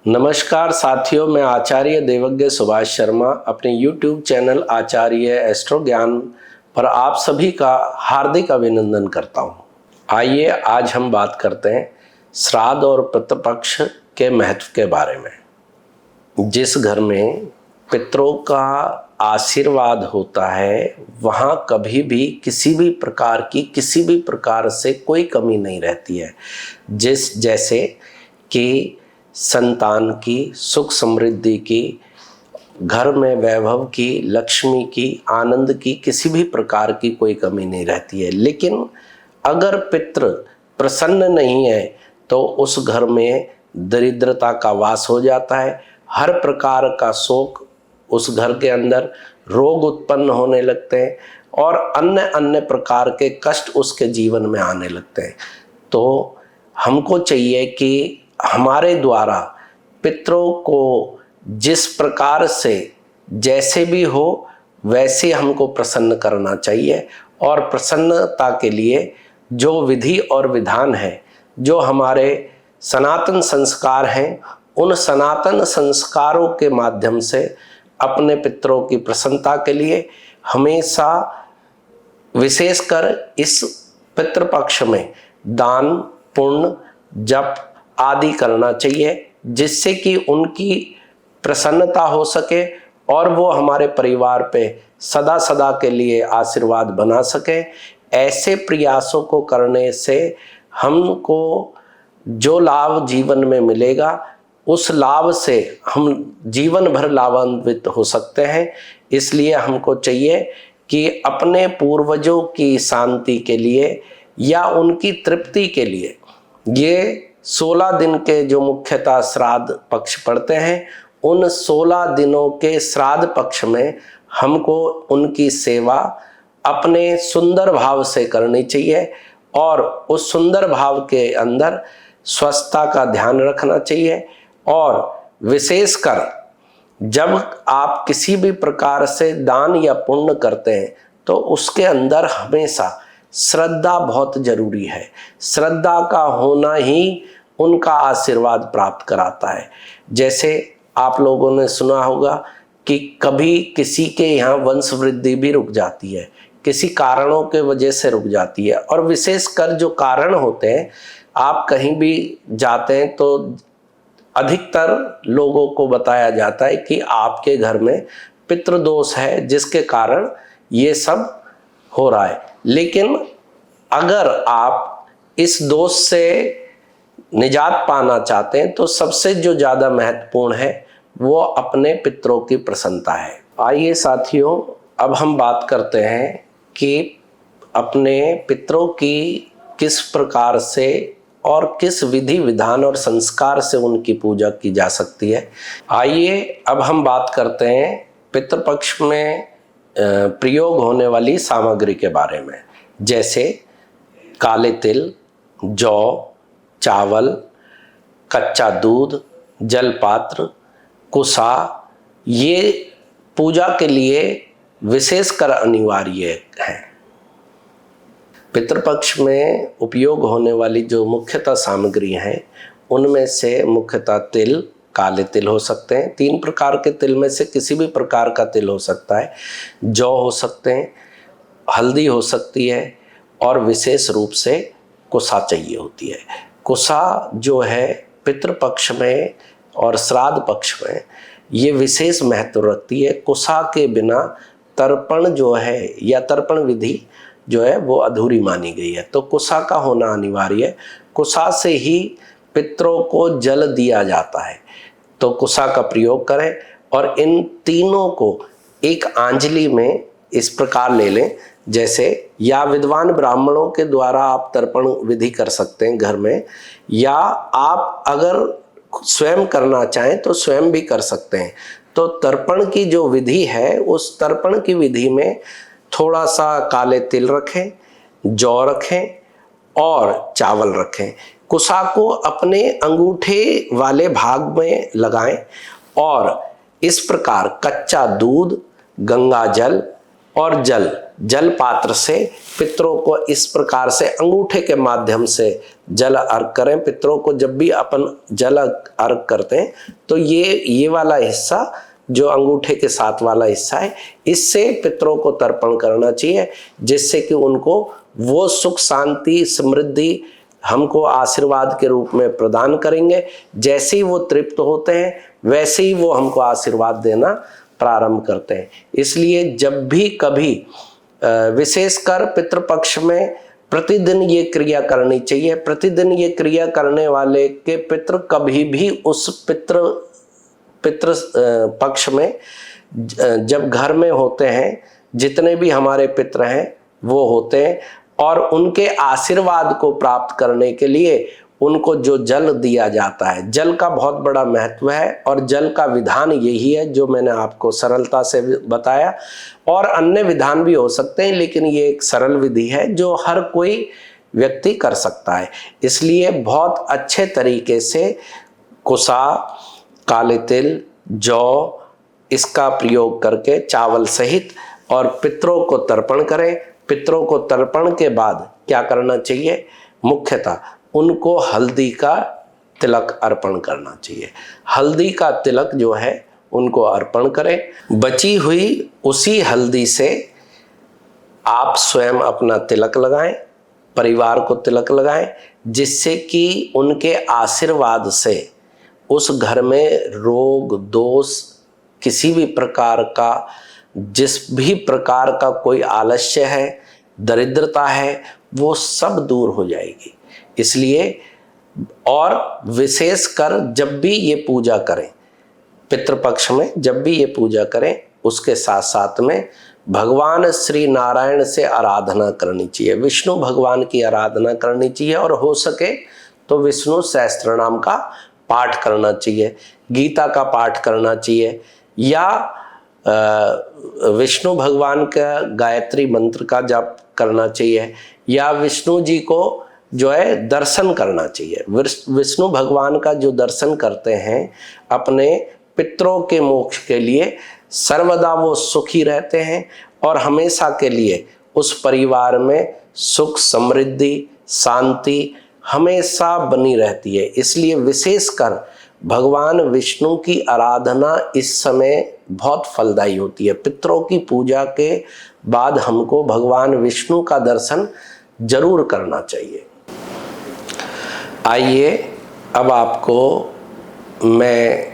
नमस्कार साथियों, मैं आचार्य देवज्ञ सुभाष शर्मा अपने YouTube चैनल आचार्य एस्ट्रो ज्ञान पर आप सभी का हार्दिक अभिनंदन करता हूं। आइए आज हम बात करते हैं श्राद्ध और पितृपक्ष के महत्व के बारे में। जिस घर में पितरों का आशीर्वाद होता है वहाँ कभी भी किसी भी प्रकार से कोई कमी नहीं रहती है। जैसे कि संतान की, सुख समृद्धि की, घर में वैभव की, लक्ष्मी की, आनंद की, किसी भी प्रकार की कोई कमी नहीं रहती है। लेकिन अगर पितृ प्रसन्न नहीं है तो उस घर में दरिद्रता का वास हो जाता है। हर प्रकार का शोक उस घर के अंदर, रोग उत्पन्न होने लगते हैं और अन्य प्रकार के कष्ट उसके जीवन में आने लगते हैं। तो हमको चाहिए कि हमारे द्वारा पितरों को जिस प्रकार से जैसे भी हो वैसे हमको प्रसन्न करना चाहिए और प्रसन्नता के लिए जो विधि और विधान है, जो हमारे सनातन संस्कार हैं, उन सनातन संस्कारों के माध्यम से अपने पितरों की प्रसन्नता के लिए हमेशा विशेषकर इस पितृपक्ष में दान, पुण्य, जप आदि करना चाहिए, जिससे कि उनकी प्रसन्नता हो सके और वो हमारे परिवार पे सदा सदा के लिए आशीर्वाद बना सके। ऐसे प्रयासों को करने से हमको जो लाभ जीवन में मिलेगा, उस लाभ से हम जीवन भर लाभान्वित हो सकते हैं। इसलिए हमको चाहिए कि अपने पूर्वजों की शांति के लिए या उनकी तृप्ति के लिए ये 16 दिन के जो मुख्यतः श्राद्ध पक्ष पड़ते हैं, उन 16 दिनों के श्राद्ध पक्ष में हमको उनकी सेवा अपने सुंदर भाव से करनी चाहिए और उस सुंदर भाव के अंदर स्वच्छता का ध्यान रखना चाहिए। और विशेषकर जब आप किसी भी प्रकार से दान या पुण्य करते हैं तो उसके अंदर हमेशा श्रद्धा बहुत जरूरी है। श्रद्धा का होना ही उनका आशीर्वाद प्राप्त कराता है। जैसे आप लोगों ने सुना होगा कि कभी किसी के यहाँ वंश वृद्धि भी रुक जाती है, किसी कारणों के वजह से रुक जाती है। और विशेषकर जो कारण होते हैं, आप कहीं भी जाते हैं तो अधिकतर लोगों को बताया जाता है कि आपके घर में पितृदोष है जिसके कारण ये सब हो रहा है। लेकिन अगर आप इस दोष से निजात पाना चाहते हैं तो सबसे जो ज़्यादा महत्वपूर्ण है वो अपने पितरों की प्रसन्नता है। आइए साथियों, अब हम बात करते हैं कि अपने पितरों की किस प्रकार से और किस विधि विधान और संस्कार से उनकी पूजा की जा सकती है। आइए अब हम बात करते हैं पितृपक्ष में प्रयोग होने वाली सामग्री के बारे में। जैसे काले तिल, जौ, चावल, कच्चा दूध, जलपात्र, कुसा, ये पूजा के लिए विशेषकर अनिवार्य है। पितृपक्ष में उपयोग होने वाली जो मुख्यतः सामग्री हैं, उनमें से मुख्यतः तिल, काले तिल हो सकते हैं, 3 प्रकार के तिल में से किसी भी प्रकार का तिल हो सकता है, जौ हो सकते हैं, हल्दी हो सकती है और विशेष रूप से कुसा चाहिए होती है। कुसा जो है पितृपक्ष में और श्राद्ध पक्ष में ये विशेष महत्व रखती है। कुसा के बिना तर्पण जो है या तर्पण विधि जो है वो अधूरी मानी गई है। तो कुसा का होना अनिवार्य है। कुसा से ही पितरों को जल दिया जाता है, तो कुसा का प्रयोग करें और इन तीनों को एक आंजलि में इस प्रकार ले लें। जैसे या विद्वान ब्राह्मणों के द्वारा आप तर्पण विधि कर सकते हैं घर में, या आप अगर स्वयं करना चाहें तो स्वयं भी कर सकते हैं। तो तर्पण की जो विधि है, उस तर्पण की विधि में थोड़ा सा काले तिल रखें, जौ रखें और चावल रखें। कुसा को अपने अंगूठे वाले भाग में लगाएं और इस प्रकार कच्चा दूध, गंगा जल और जल जल पात्र से पितरों को इस प्रकार से अंगूठे के माध्यम से जल अर्घ करें। पितरों को जब भी अपन जल अर्घ करते हैं तो ये वाला हिस्सा जो अंगूठे के साथ वाला हिस्सा है, इससे पितरों को तर्पण करना चाहिए, जिससे कि उनको वो सुख शांति समृद्धि हमको आशीर्वाद के रूप में प्रदान करेंगे। जैसे ही वो तृप्त होते हैं वैसे ही वो हमको आशीर्वाद देना प्रारंभ करते हैं। इसलिए जब भी कभी विशेषकर पितृपक्ष में प्रतिदिन ये क्रिया करनी चाहिए। प्रतिदिन ये क्रिया करने वाले के पितृ कभी भी उस पितृ पक्ष में जब घर में होते हैं, जितने भी हमारे पितृ हैं वो होते हैं, और उनके आशीर्वाद को प्राप्त करने के लिए उनको जो जल दिया जाता है, जल का बहुत बड़ा महत्व है। और जल का विधान यही है जो मैंने आपको सरलता से बताया, और अन्य विधान भी हो सकते हैं, लेकिन ये एक सरल विधि है जो हर कोई व्यक्ति कर सकता है। इसलिए बहुत अच्छे तरीके से कुसा, काले तिल, जौ इसका प्रयोग करके चावल सहित और पितरों को तर्पण करें। पितरों को तर्पण के बाद क्या करना चाहिए? मुख्यतः उनको हल्दी का तिलक अर्पण करना चाहिए। हल्दी का तिलक जो है उनको अर्पण करें। बची हुई उसी हल्दी से आप स्वयं अपना तिलक लगाएं, परिवार को तिलक लगाएं, जिससे कि उनके आशीर्वाद से उस घर में रोग दोष किसी भी प्रकार का, जिस भी प्रकार का कोई आलस्य है, दरिद्रता है, वो सब दूर हो जाएगी। इसलिए और विशेषकर जब भी ये पूजा करें, पितृपक्ष में जब भी ये पूजा करें, उसके साथ साथ में भगवान श्री नारायण से आराधना करनी चाहिए, विष्णु भगवान की आराधना करनी चाहिए, और हो सके तो विष्णु सहस्त्रनाम का पाठ करना चाहिए, गीता का पाठ करना चाहिए, या विष्णु भगवान का गायत्री मंत्र का जाप करना चाहिए, या विष्णु जी को जो है दर्शन करना चाहिए। विष्णु भगवान का जो दर्शन करते हैं अपने पितरों के मोक्ष के लिए, सर्वदा वो सुखी रहते हैं और हमेशा के लिए उस परिवार में सुख समृद्धि शांति हमेशा बनी रहती है। इसलिए विशेषकर भगवान विष्णु की आराधना इस समय बहुत फलदायी होती है। पितरों की पूजा के बाद हमको भगवान विष्णु का दर्शन जरूर करना चाहिए। आइए अब आपको मैं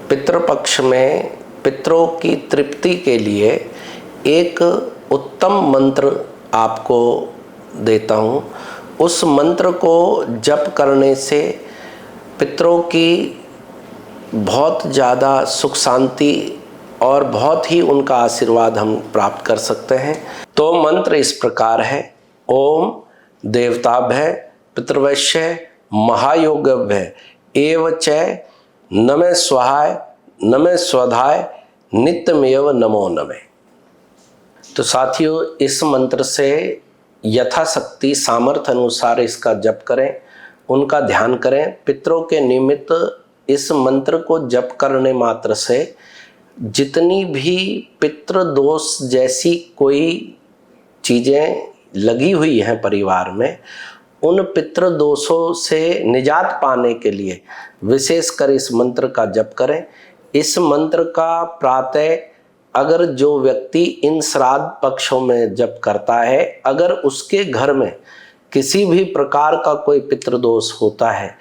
पितृपक्ष में पितरों की तृप्ति के लिए एक उत्तम मंत्र आपको देता हूँ। उस मंत्र को जप करने से पितरों की बहुत ज़्यादा सुख शांति और बहुत ही उनका आशीर्वाद हम प्राप्त कर सकते हैं। तो मंत्र इस प्रकार है: ओम देवताभ्य पितृवश्य महायोगभ्य एव च नमः स्वाहाय नमः स्वधाय नित्यमेव नमो नमः। तो साथियों, इस मंत्र से यथाशक्ति सामर्थ्य अनुसार इसका जप करें, उनका ध्यान करें। पितरों के निमित्त इस मंत्र को जप करने मात्र से जितनी भी पितृ दोष जैसी कोई चीज़ें लगी हुई हैं परिवार में, उन पितृ दोषों से निजात पाने के लिए विशेषकर इस मंत्र का जप करें। इस मंत्र का प्रातः अगर जो व्यक्ति इन श्राद्ध पक्षों में जप करता है, अगर उसके घर में किसी भी प्रकार का कोई पितृदोष होता है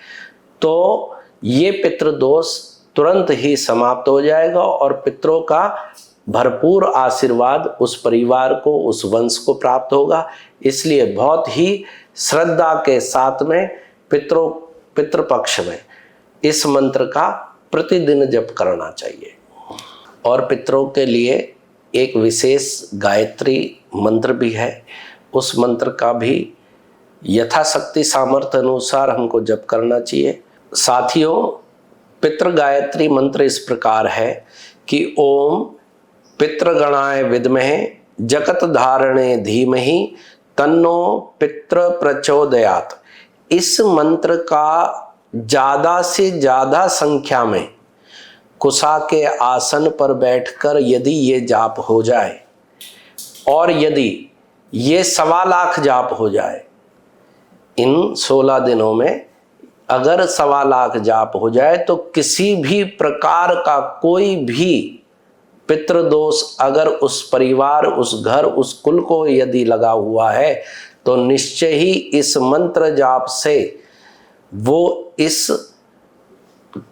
तो ये पितृदोष तुरंत ही समाप्त हो जाएगा और पितरों का भरपूर आशीर्वाद उस परिवार को, उस वंश को प्राप्त होगा। इसलिए बहुत ही श्रद्धा के साथ में पितृपक्ष में इस मंत्र का प्रतिदिन जप करना चाहिए। और पितरों के लिए एक विशेष गायत्री मंत्र भी है, उस मंत्र का भी यथाशक्ति सामर्थ्य अनुसार हमको जप करना चाहिए। साथियों, पितृ गायत्री मंत्र इस प्रकार है कि ओम पितृगणाय विद्महे जगत धारणे धीमहि तन्नो पितृ प्रचोदयात्। इस मंत्र का ज़्यादा से ज़्यादा संख्या में कुसा के आसन पर बैठकर यदि ये जाप हो जाए और यदि ये 1.25 लाख जाप हो जाए इन 16 दिनों में, अगर 1.25 लाख जाप हो जाए तो किसी भी प्रकार का कोई भी पितृदोष अगर उस परिवार, उस घर, उस कुल को यदि लगा हुआ है तो निश्चय ही इस मंत्र जाप से वो इस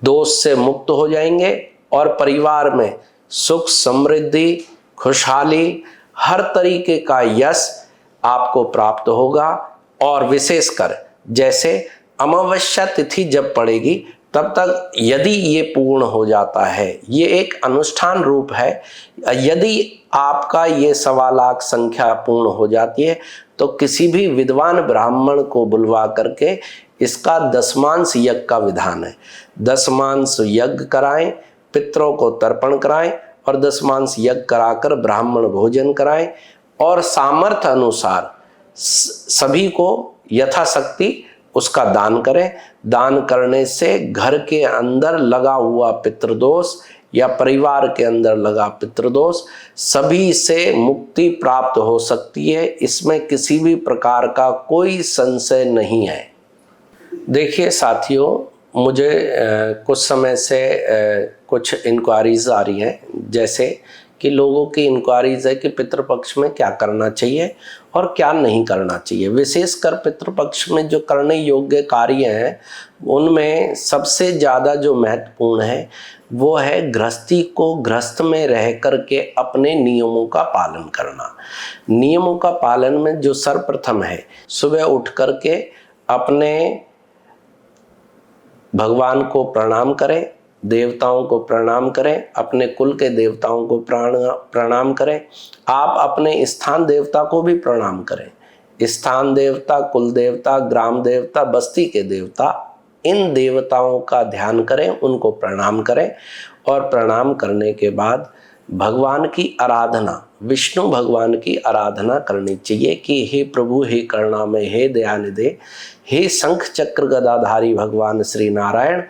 दोष से मुक्त हो जाएंगे और परिवार में सुख, समृद्धि, खुशहाली, हर तरीके का यश आपको प्राप्त होगा। और विशेषकर जैसे अमावस्या तिथि जब पड़ेगी तब तक यदि ये पूर्ण हो जाता है, ये एक अनुष्ठान रूप है, यदि आपका ये 1.25 लाख संख्या पूर्ण हो जाती है तो किसी भी विद्वान ब्राह्मण को बुलवा करके इसका दशमांश यज्ञ का विधान है। दशमांश यज्ञ कराएं, पितरों को तर्पण कराएं और दशमांश यज्ञ कराकर ब्राह्मण भोजन कराएं और सामर्थ्य अनुसार सभी को यथाशक्ति उसका दान करें। दान करने से घर के अंदर लगा हुआ पितृदोष या परिवार के अंदर लगा पितृदोष सभी से मुक्ति प्राप्त हो सकती है, इसमें किसी भी प्रकार का कोई संशय नहीं है। देखिए साथियों, मुझे कुछ समय से कुछ इंक्वायरीज आ रही हैं, जैसे कि लोगों की इंक्वायरीज है कि पितृपक्ष में क्या करना चाहिए और क्या नहीं करना चाहिए। विशेषकर पितृपक्ष में जो करने योग्य कार्य हैं उनमें सबसे ज़्यादा जो महत्वपूर्ण है वो है गृहस्थी को गृहस्थ में रह करके अपने नियमों का पालन करना। नियमों का पालन में जो सर्वप्रथम है, सुबह उठ करके अपने भगवान को प्रणाम करें, देवताओं को प्रणाम करें, अपने कुल के देवताओं को प्रणाम करें। आप अपने स्थान देवता को भी प्रणाम करें। स्थान देवता, कुल देवता, ग्राम देवता, बस्ती के देवता, इन देवताओं का ध्यान करें, उनको प्रणाम करें और प्रणाम करने के बाद भगवान की आराधना, विष्णु भगवान की आराधना करनी चाहिए कि हे प्रभु, हे करुणामय, हे दयानिधे, हे शंख चक्र गदाधारी भगवान श्री नारायण,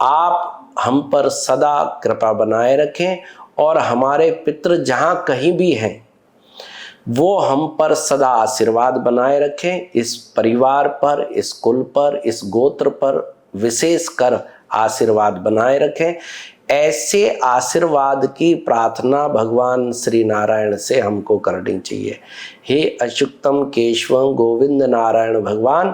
आप हम पर सदा कृपा बनाए रखें और हमारे पितृ जहाँ कहीं भी हैं वो हम पर सदा आशीर्वाद बनाए रखें। इस परिवार पर, इस कुल पर, इस गोत्र पर विशेषकर आशीर्वाद बनाए रखें। ऐसे आशीर्वाद की प्रार्थना भगवान श्री नारायण से हमको करनी चाहिए। हे अच्युतम केशवम गोविंद नारायण भगवान,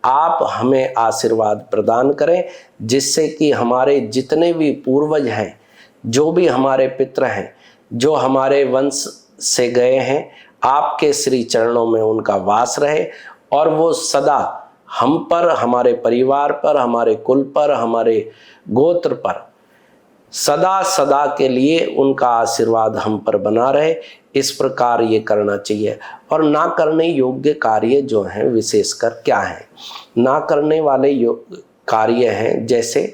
आप हमें आशीर्वाद प्रदान करें जिससे कि हमारे जितने भी पूर्वज हैं, जो भी हमारे पितृ हैं, जो हमारे वंश से गए हैं, आपके श्री चरणों में उनका वास रहे और वो सदा हम पर, हमारे परिवार पर, हमारे कुल पर, हमारे गोत्र पर सदा सदा के लिए उनका आशीर्वाद हम पर बना रहे। इस प्रकार ये करना चाहिए। और ना करने योग्य कार्य जो हैं विशेषकर क्या हैं? ना करने वाले कार्य हैं जैसे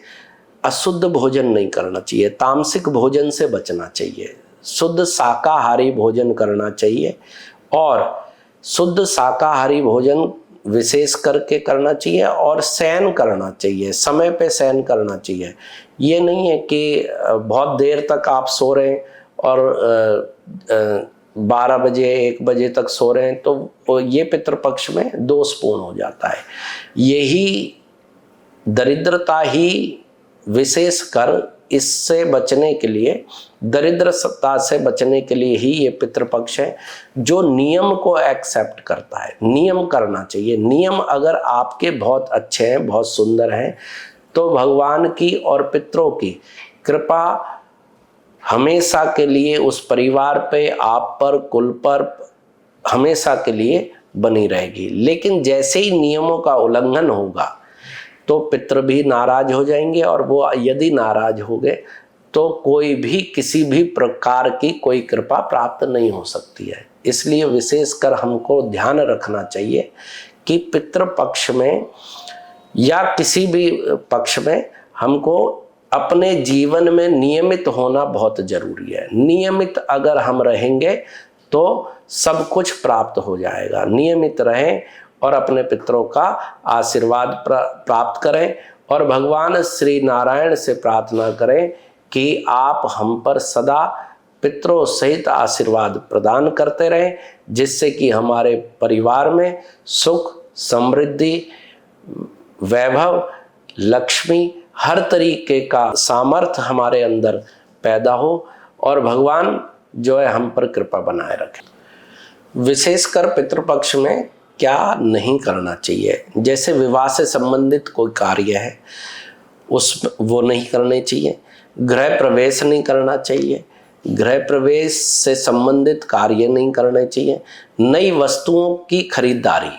अशुद्ध भोजन नहीं करना चाहिए, तामसिक भोजन से बचना चाहिए, शुद्ध शाकाहारी भोजन करना चाहिए और शुद्ध शाकाहारी भोजन विशेष करके करना चाहिए और शयन करना चाहिए, समय पे शयन करना चाहिए। ये नहीं है कि बहुत देर तक आप सो रहे हैं और 12 बजे 1 बजे तक सो रहे हैं तो ये पितृपक्ष में दोषपूर्ण हो जाता है। यही दरिद्रता ही विशेष कर इससे बचने के लिए, दरिद्रता से बचने के लिए ही ये पितृपक्ष है जो नियम को एक्सेप्ट करता है। नियम करना चाहिए। नियम अगर आपके बहुत अच्छे हैं, बहुत सुंदर हैं तो भगवान की और पितरों की कृपा हमेशा के लिए उस परिवार पे, आप पर, कुल पर हमेशा के लिए बनी रहेगी। लेकिन जैसे ही नियमों का उल्लंघन होगा तो पितृ भी नाराज हो जाएंगे और वो यदि नाराज हो गए तो कोई भी किसी भी प्रकार की कोई कृपा प्राप्त नहीं हो सकती है। इसलिए विशेषकर हमको ध्यान रखना चाहिए कि पितृ पक्ष में या किसी भी पक्ष में हमको अपने जीवन में नियमित होना बहुत जरूरी है। नियमित अगर हम रहेंगे तो सब कुछ प्राप्त हो जाएगा। नियमित रहें और अपने पितरों का आशीर्वाद प्राप्त करें और भगवान श्री नारायण से प्रार्थना करें कि आप हम पर सदा पितरों सहित आशीर्वाद प्रदान करते रहें, जिससे कि हमारे परिवार में सुख, समृद्धि, वैभव, लक्ष्मी, हर तरीके का सामर्थ्य हमारे अंदर पैदा हो और भगवान जो है हम पर कृपा बनाए रखें। विशेषकर पितृपक्ष में क्या नहीं करना चाहिए, जैसे विवाह से संबंधित कोई कार्य है वो नहीं करने चाहिए, गृह प्रवेश नहीं करना चाहिए, गृह प्रवेश से संबंधित कार्य नहीं करने चाहिए, नई वस्तुओं की खरीदारी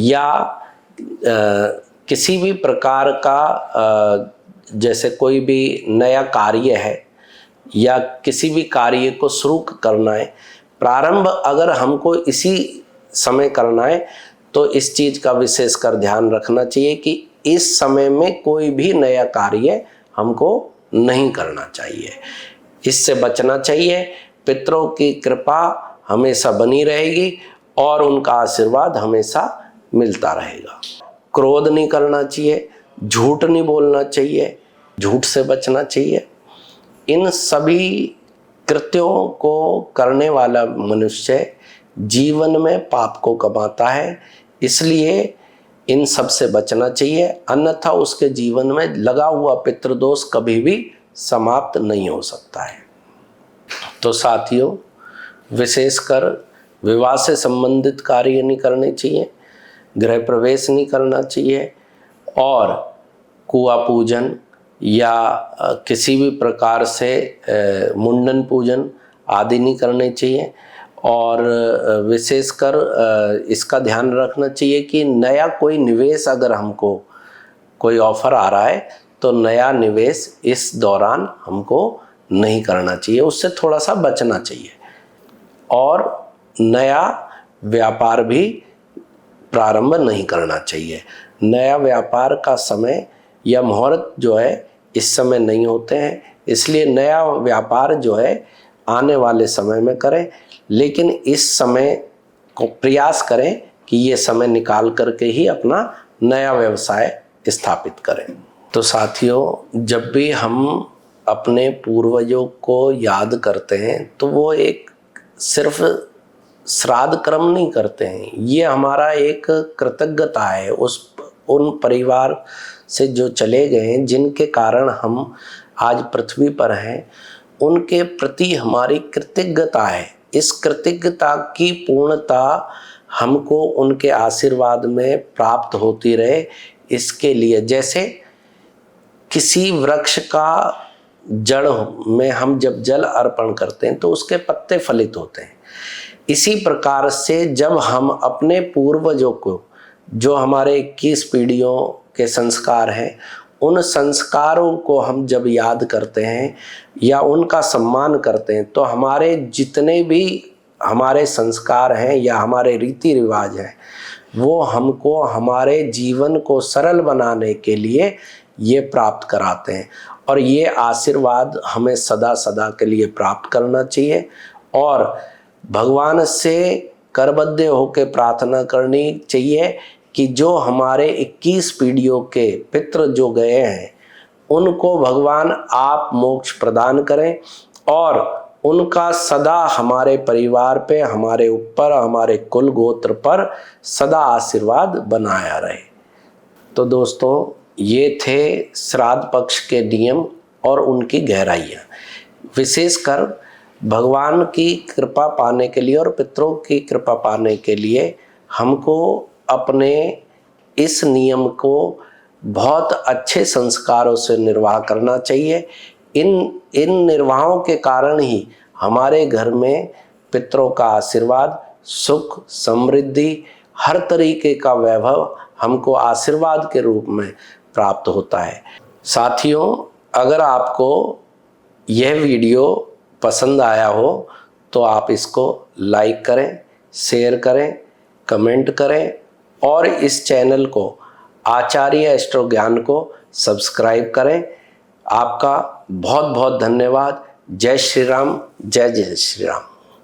या किसी भी प्रकार का जैसे कोई भी नया कार्य है या किसी भी कार्य को शुरू करना है, प्रारंभ अगर हमको इसी समय करना है तो इस चीज़ का विशेषकर ध्यान रखना चाहिए कि इस समय में कोई भी नया कार्य हमको नहीं करना चाहिए, इससे बचना चाहिए। पितरों की कृपा हमेशा बनी रहेगी और उनका आशीर्वाद हमेशा मिलता रहेगा। क्रोध नहीं करना चाहिए, झूठ नहीं बोलना चाहिए, झूठ से बचना चाहिए। इन सभी कृत्यों को करने वाला मनुष्य जीवन में पाप को कमाता है, इसलिए इन सब से बचना चाहिए, अन्यथा उसके जीवन में लगा हुआ पितृदोष कभी भी समाप्त नहीं हो सकता है। तो साथियों, विशेषकर विवाह से संबंधित कार्य नहीं करने चाहिए, गृह प्रवेश नहीं करना चाहिए और कुआं पूजन या किसी भी प्रकार से मुंडन पूजन आदि नहीं करने चाहिए। और विशेषकर इसका ध्यान रखना चाहिए कि नया कोई निवेश अगर हमको कोई ऑफर आ रहा है तो नया निवेश इस दौरान हमको नहीं करना चाहिए, उससे थोड़ा सा बचना चाहिए। और नया व्यापार भी प्रारंभ नहीं करना चाहिए। नया व्यापार का समय या मुहूर्त जो है इस समय नहीं होते हैं, इसलिए नया व्यापार जो है आने वाले समय में करें, लेकिन इस समय को प्रयास करें कि ये समय निकाल करके ही अपना नया व्यवसाय स्थापित करें। तो साथियों, जब भी हम अपने पूर्वजों को याद करते हैं तो वो एक सिर्फ श्राद्ध कर्म नहीं करते हैं, ये हमारा एक कृतज्ञता है उन परिवार से जो चले गए हैं, जिनके कारण हम आज पृथ्वी पर हैं, उनके प्रति हमारी कृतज्ञता है। इस कृतज्ञता की पूर्णता हमको उनके आशीर्वाद में प्राप्त होती रहे, इसके लिए जैसे किसी वृक्ष का जड़ में हम जब जल अर्पण करते हैं तो उसके पत्ते फलित होते हैं, इसी प्रकार से जब हम अपने पूर्वजों को, जो हमारे 21 पीढ़ियों के संस्कार हैं, उन संस्कारों को हम जब याद करते हैं या उनका सम्मान करते हैं तो हमारे जितने भी हमारे संस्कार हैं या हमारे रीति रिवाज हैं वो हमको हमारे जीवन को सरल बनाने के लिए ये प्राप्त कराते हैं। और ये आशीर्वाद हमें सदा सदा के लिए प्राप्त करना चाहिए और भगवान से करबद्ध होकर प्रार्थना करनी चाहिए कि जो हमारे 21 पीढ़ियों के पितृ जो गए हैं उनको भगवान आप मोक्ष प्रदान करें और उनका सदा हमारे परिवार पे, हमारे ऊपर, हमारे कुल गोत्र पर सदा आशीर्वाद बनाया रहे। तो दोस्तों, ये थे श्राद्ध पक्ष के नियम और उनकी गहराइयाँ। विशेषकर भगवान की कृपा पाने के लिए और पितरों की कृपा पाने के लिए हमको अपने इस नियम को बहुत अच्छे संस्कारों से निर्वाह करना चाहिए। इन निर्वाहों के कारण ही हमारे घर में पितरों का आशीर्वाद, सुख, समृद्धि, हर तरीके का वैभव हमको आशीर्वाद के रूप में प्राप्त होता है। साथियों, अगर आपको यह वीडियो पसंद आया हो तो आप इसको लाइक करें, शेयर करें, कमेंट करें और इस चैनल को आचार्य एस्ट्रो ज्ञान को सब्सक्राइब करें। आपका बहुत बहुत धन्यवाद। जय श्री राम, जय जय श्री राम।